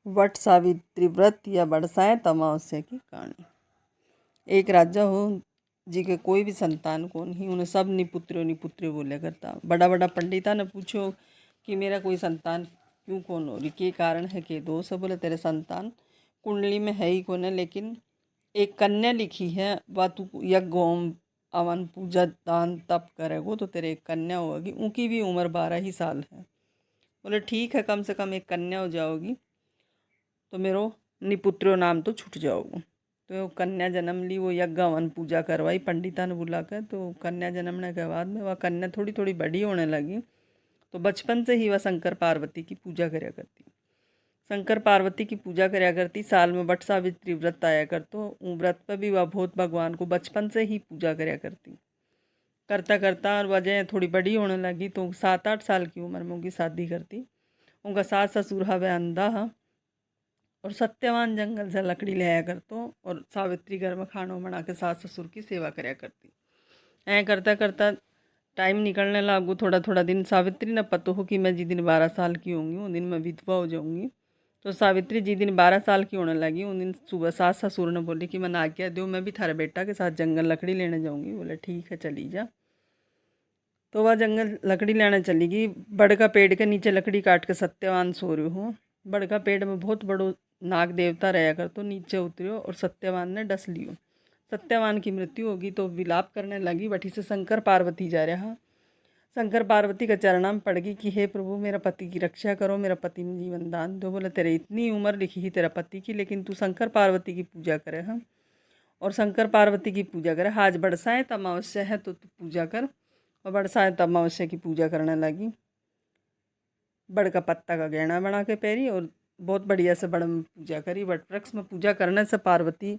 वट सावित्री व्रत या बरसाए अमावस्या की कहानी। एक राजा हो जी के कोई भी संतान को नहीं, उन्हें सब निपुत्रियों बोला करता। बड़ा बड़ा पंडिता ने पूछो कि मेरा कोई संतान क्यों कौन हो रही, के कारण है, के दोष है। बोले तेरे संतान कुंडली में है ही कौन है, लेकिन एक कन्या लिखी है, वह तू यज्ञ होम अवन पूजा दान तप करेगो तो तेरे एक कन्या होगी। उनकी भी उम्र 12 ही साल है। बोले ठीक है, कम से कम एक कन्या हो जाओगी तो मेरो निपुत्रो नाम तो छूट जाओगे। तो कन्या जन्म ली, वो यज्ञ हवन पूजा करवाई पंडिता ने बुलाकर। तो कन्या जन्मने के बाद में वह कन्या थोड़ी थोड़ी बड़ी होने लगी। तो बचपन से ही वह शंकर पार्वती की पूजा करया करती। शंकर पार्वती की पूजा करया करती। साल में वट सावित्री व्रत आया कर, तो व्रत पर भी वह बहुत भगवान को बचपन से ही पूजा करया करती। करता करता और वजह थोड़ी बड़ी होने लगी तो 7-8 साल की उम्र में उनकी शादी करती। उनका सास ससुर हवे अंधा हा और सत्यवान जंगल से लकड़ी ले आया करतो, और सावित्री घर में खाना बना के सास ससुर की सेवा करया करती। ऐ करता करता टाइम निकलने लागू, थोड़ा थोड़ा दिन। सावित्री ने पता हो कि मैं जिस दिन 12 साल की होंगी उन दिन मैं विधवा हो जाऊंगी। तो सावित्री जिस दिन 12 साल की होने लगी उन दिन सुबह सास ससुर ने बोली कि मैं आज्ञा दो, मैं भी थारे बेटा के साथ जंगल लकड़ी लेने जाऊंगी। बोले ठीक है चली जा। तो वह जंगल लकड़ी लेने चली गई। बड़ का पेड़ के नीचे लकड़ी काट के सत्यवान सो रही हूँ। बड़ का पेड़ में बहुत बड़ो नाग देवता रहा कर, तो नीचे उतरियो और सत्यवान ने डस लियो। सत्यवान की मृत्यु होगी तो विलाप करने लगी। वठी से शंकर पार्वती जा रहा। शंकर पार्वती का चरणाम पड़ गई कि हे प्रभु मेरा पति की रक्षा करो, मेरा पति में जीवन दान दो। बोले तेरे इतनी उम्र लिखी ही तेरा पति की, लेकिन तू शंकर पार्वती की पूजा करे। हाँ, और शंकर पार्वती की पूजा करे। आज बरसाए अमावस्या है तो तू पूजा कर। और बरसाए अमावस्या की पूजा करने लगी। बड़ का पत्ता का गहना बना के पहरी और बहुत बढ़िया से बड़ में पूजा करी। वट वृक्ष में पूजा करने से पार्वती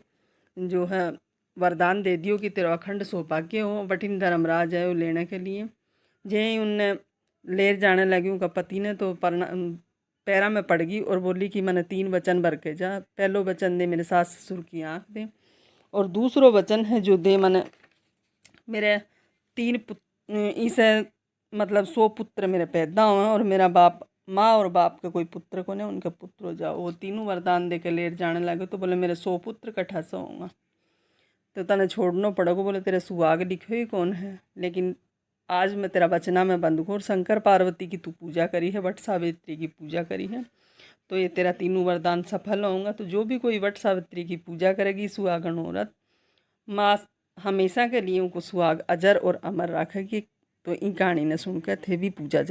जो है वरदान दे दियो कि तेरा अखंड सौभाग्य हो। वटिन धर्मराज है वो लेने के लिए। जे ही उनने लेर जाने लगी उनका पति ने, तो पैरा में पड़ गई और बोली कि मैंने 3 वचन भर के जा। पहलो वचन दे मेरे सास ससुर की आँख दे, और दूसरो वचन है जो दे मैंने मेरे 3 इसे मतलब 100 पुत्र मेरे पैदा हुए, और मेरा बाप माँ और बाप के कोई पुत्र को नहीं, उनके पुत्र हो जाओ। वो तीनों वरदान दे के लेर जाने लगे। तो बोले मेरे 100 पुत्र कट्ठा से होंगे तो तने छोड़ना पड़ेगा। बोले तेरे सुहाग लिखे ही कौन है, लेकिन आज मैं तेरा वचना में बंद हूँ। और शंकर पार्वती की तू पूजा करी है, वट सावित्री की पूजा करी है, तो ये तेरा तीनों वरदान सफल होंगे। तो जो भी कोई वट सावित्री की पूजा करेगी सुहागन औरत, माँ हमेशा के लिए उनको सुहाग अजर और अमर रखेगी। तो इन कहानी ने सुनकर थे भी पूजा जरूर।